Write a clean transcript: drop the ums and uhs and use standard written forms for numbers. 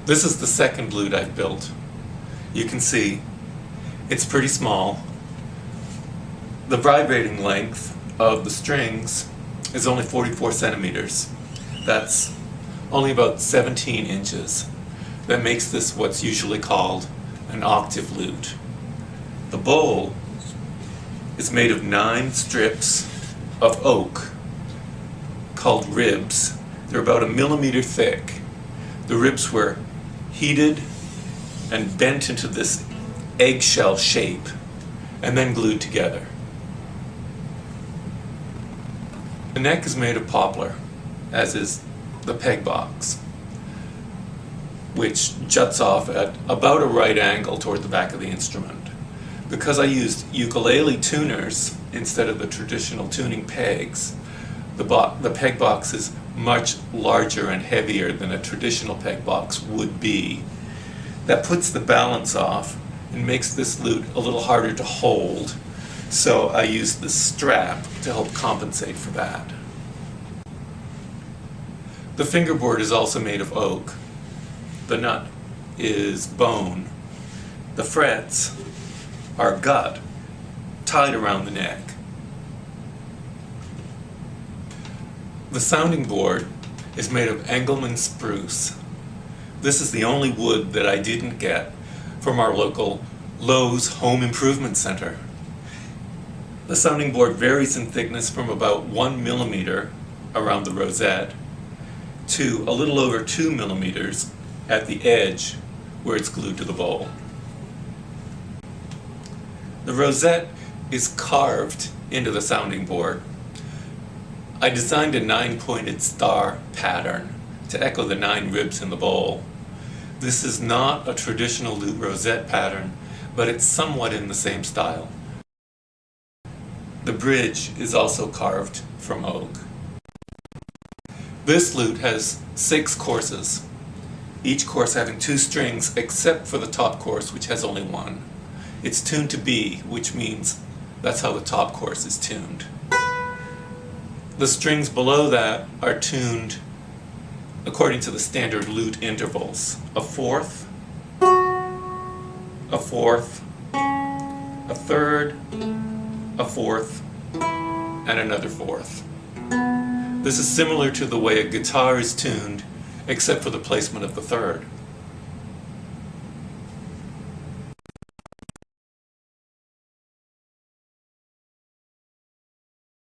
This is the second lute I've built. You can see it's pretty small. The vibrating length of the strings is only 44 centimeters. That's only about 17 inches. That makes this what's usually called an octave lute. The bowl is made of 9 strips of oak called ribs. They're about 1 millimeter thick. The ribs were heated and bent into this eggshell shape and then glued together. The neck is made of poplar, as is the peg box, which juts off at about a right angle toward the back of the instrument. Because I used ukulele tuners instead of the traditional tuning pegs, the peg box is much larger and heavier than a traditional peg box would be. That puts the balance off and makes this lute a little harder to hold, so I use the strap to help compensate for that. The fingerboard is also made of oak. The nut is bone. The frets are gut, tied around the neck. The sounding board is made of Engelmann spruce. This is the only wood that I didn't get from our local Lowe's Home Improvement Center. The sounding board varies in thickness from about 1 millimeter around the rosette to a little over 2 millimeters at the edge where it's glued to the bowl. The rosette is carved into the sounding board. I designed a 9-pointed star pattern to echo the 9 ribs in the bowl. This is not a traditional lute rosette pattern, but it's somewhat in the same style. The bridge is also carved from oak. This lute has 6 courses, each course having 2 strings except for the top course, which has only 1. It's tuned to B, which means that's how the top course is tuned. The strings below that are tuned according to the standard lute intervals: a fourth, a fourth, a third, a fourth, and another fourth. This is similar to the way a guitar is tuned, except for the placement of the third.